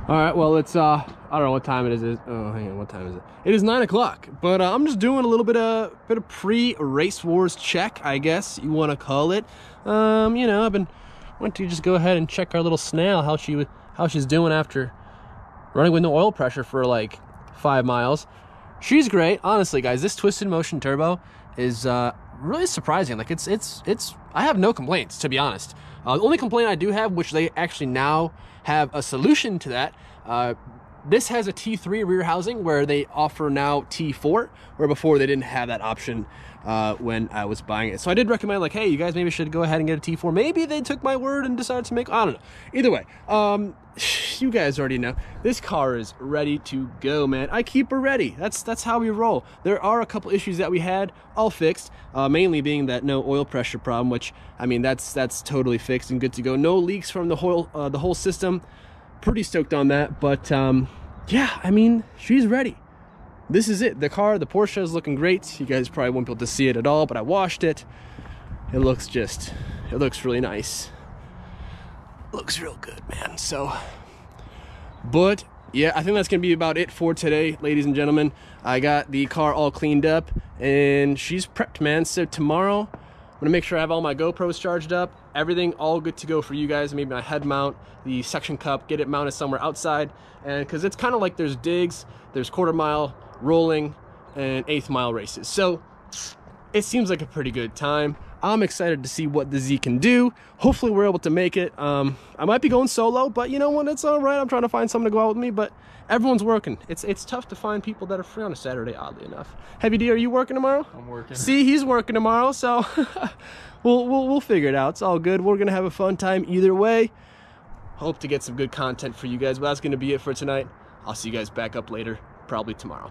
All right, well, it's I don't know what time it is. Oh, hang on, what time is it? It is 9 o'clock. But I'm just doing a little bit of pre-RaceWarz check, I guess you want to call it. You know, went to just go ahead and check our little snail, how she's doing after running with no oil pressure for like 5 miles. She's great, honestly, guys. This twisted motion turbo is really surprising. Like it's I have no complaints, to be honest. The only complaint I do have, which they actually now have a solution to that, this has a T3 rear housing where they offer now T4, where before they didn't have that option when I was buying it. So I did recommend, like, hey, you guys maybe should go ahead and get a T4. Maybe they took my word and decided to make, I don't know. Either way, you guys already know this car is ready to go, man. I keep her ready. That's how we roll. There are a couple issues that we had, all fixed, mainly being that no oil pressure problem, which, I mean, that's totally fixed and good to go. No leaks from the whole system. Pretty stoked on that. But yeah, I mean, she's ready. This is it. The car, the Porsche, is looking great. You guys probably won't be able to see it at all, but I washed it. It looks really nice. Looks real good, man. So, but yeah, I think that's gonna be about it for today, ladies and gentlemen. I got the car all cleaned up and she's prepped, man. So tomorrow I'm gonna make sure I have all my GoPros charged up, everything all good to go for you guys. Maybe my head mount, the suction cup, get it mounted somewhere outside. And because it's kind of like there's digs, there's quarter mile, rolling, and 1/8 mile races. So it seems like a pretty good time. I'm excited to see what the Z can do. Hopefully we're able to make it. I might be going solo, but you know what? It's all right. I'm trying to find someone to go out with me, but everyone's working. It's tough to find people that are free on a Saturday, oddly enough. Heavy D, are you working tomorrow? I'm working. See, he's working tomorrow, so we'll figure it out. It's all good. We're gonna have a fun time either way. Hope to get some good content for you guys, but that's gonna be it for tonight. I'll see you guys back up later, probably tomorrow.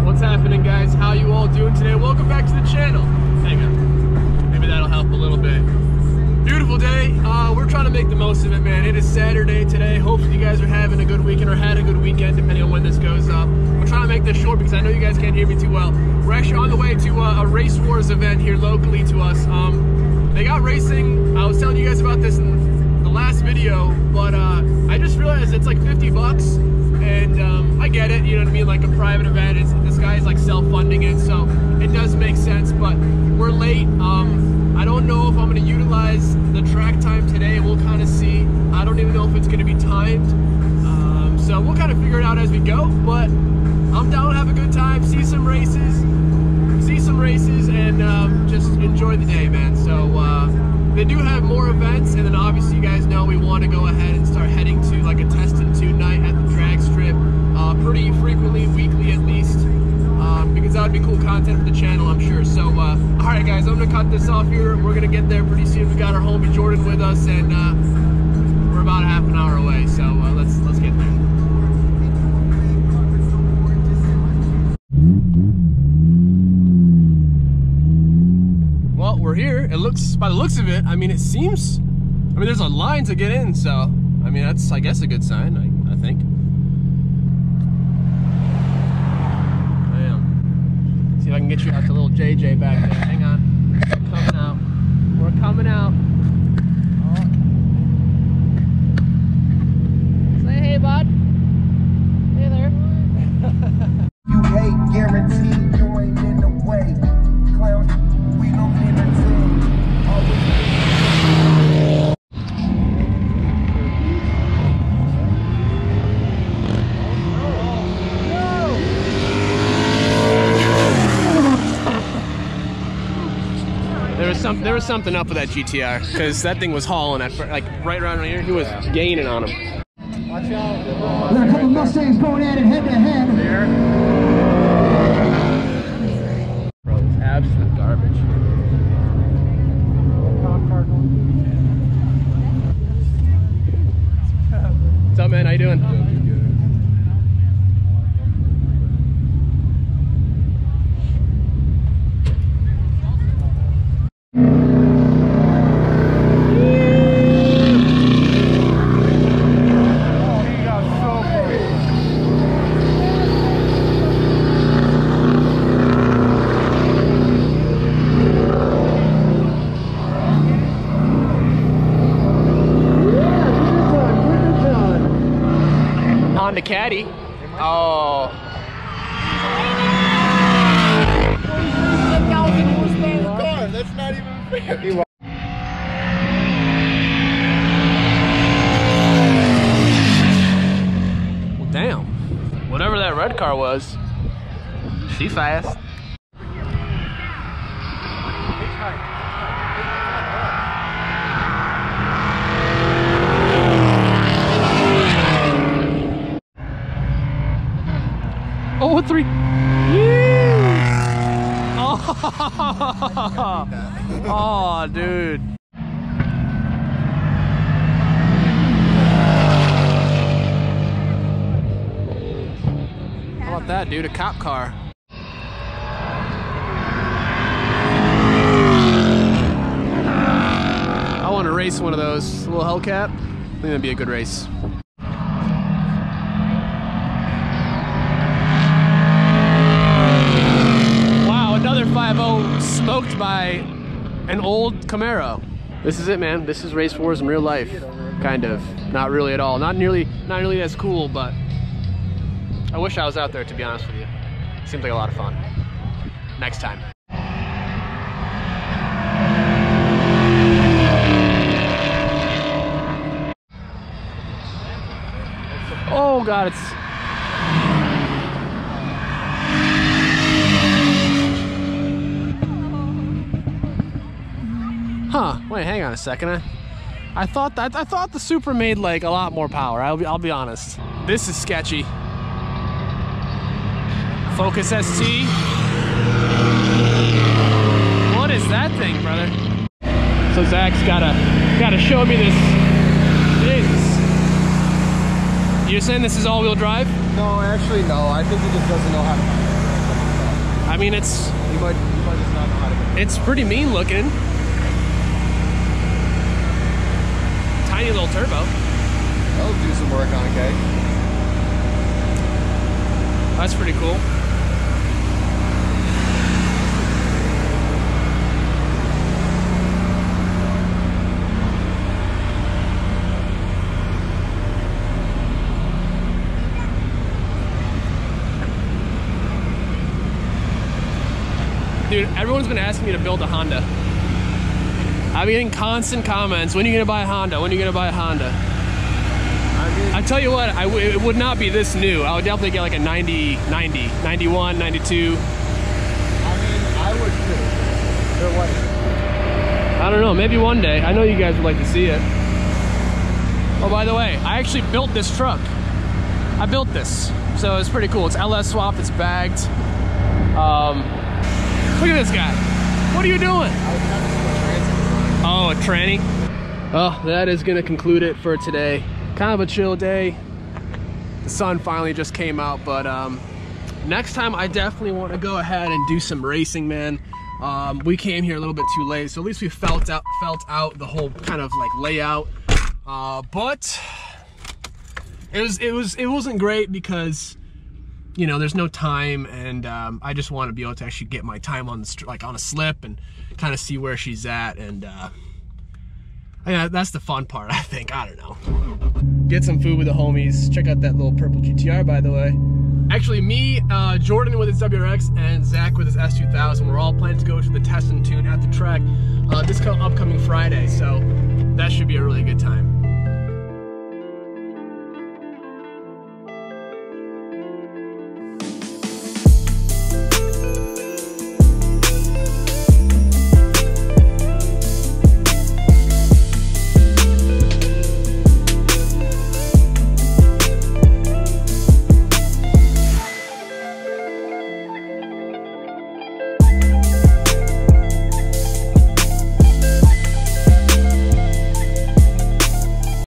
What's happening, guys? How you all doing today? Welcome back to the channel. Hang on, maybe that'll help a little bit. Beautiful day. We're trying to make the most of it, man. It is Saturday today. Hopefully you guys are having a good weekend or had a good weekend, depending on when this goes up. We're trying to make this short because I know you guys can't hear me too well. We're actually on the way to a RaceWarz event here locally to us. They got racing. I was telling you guys about this in the last video, but I just realized it's like 50 bucks. And I get it, you know what I mean, like a private event, this guy's like self-funding it, so it does make sense, but we're late. I don't know if I'm going to utilize the track time today. We'll kind of see. I don't even know if it's going to be timed, so we'll kind of figure it out as we go, but I'm down to have a good time, see some races, and just enjoy the day, man. So they do have more events, and then obviously you guys know we want to go ahead and start heading to like a test and tune night at the drag strip pretty frequently, weekly at least, because that would be cool content for the channel, I'm sure. So alright guys, I'm gonna cut this off here. We're gonna get there pretty soon. We got our homie Jordan with us, and we're about a half an hour away, so let's get there. Well, we're here. It looks, by the looks of it, I mean, it seems, I mean, there's a line to get in, so, I mean, that's, I guess, a good sign, I think. Damn. See if I can get you out to little JJ back there. Hang on. We're coming out. We're coming out. Oh. Say hey, bud. Hey there. You hate, guaranteed, you ain't in the way. Clown, we don't entertain. There was something up with that GTR, because that thing was hauling at, like, right around here. He was gaining on him. Watch out. We got a couple Mustangs going at it head to head. There. Bro, it's absolute garbage. What's up, man? How you doing? Honda Caddy. Oh. That's not even fair. Well, damn. Whatever that red car was, she fast. Oh, 3. Oh, dude. How about that, dude? A cop car. I want to race one of those. A little Hellcat. I think that'd be a good race. Another 5.0 smoked by an old Camaro. This is it, man. This is RaceWarz in real life. Kind of. Not really at all. Not nearly as cool, but I wish I was out there, to be honest with you. Seems like a lot of fun. Next time. Oh God, it's... Huh, wait, hang on a second. I thought the Supra made like a lot more power. I'll be honest. This is sketchy. Focus ST. What is that thing, brother? So Zach's gotta show me this. You're saying this is all-wheel drive? No, actually, no. I think he just doesn't know how to. I mean, it's. He might just not know how to. It's pretty mean looking. Tiny little turbo. That'll do some work on a K. That's pretty cool. Dude, everyone's been asking me to build a Honda. I'm getting constant comments. When are you gonna buy a Honda? When are you gonna buy a Honda? I tell you what, it would not be this new. I would definitely get like a 90, 91, 92. I mean, I would too. They're white. I don't know, maybe one day. I know you guys would like to see it. Oh, by the way, I actually built this truck. I built this, so it's pretty cool. It's LS swapped, it's bagged. Look at this guy. What are you doing? Oh, a tranny. Oh, that is gonna conclude it for today. Kind of a chill day. The sun finally just came out, but next time I definitely want to go ahead and do some racing, man. We came here a little bit too late, so at least we felt out the whole kind of like layout. But it wasn't great because, you know, there's no time, and I just want to be able to actually get my time on the on a slip and kind of see where she's at, and yeah, that's the fun part, I think. I don't know. Get some food with the homies. Check out that little purple GTR, by the way. Actually, me, Jordan with his WRX, and Zach with his S2000, we're all planning to go to the test and tune at the track this upcoming Friday, so that should be a really good time.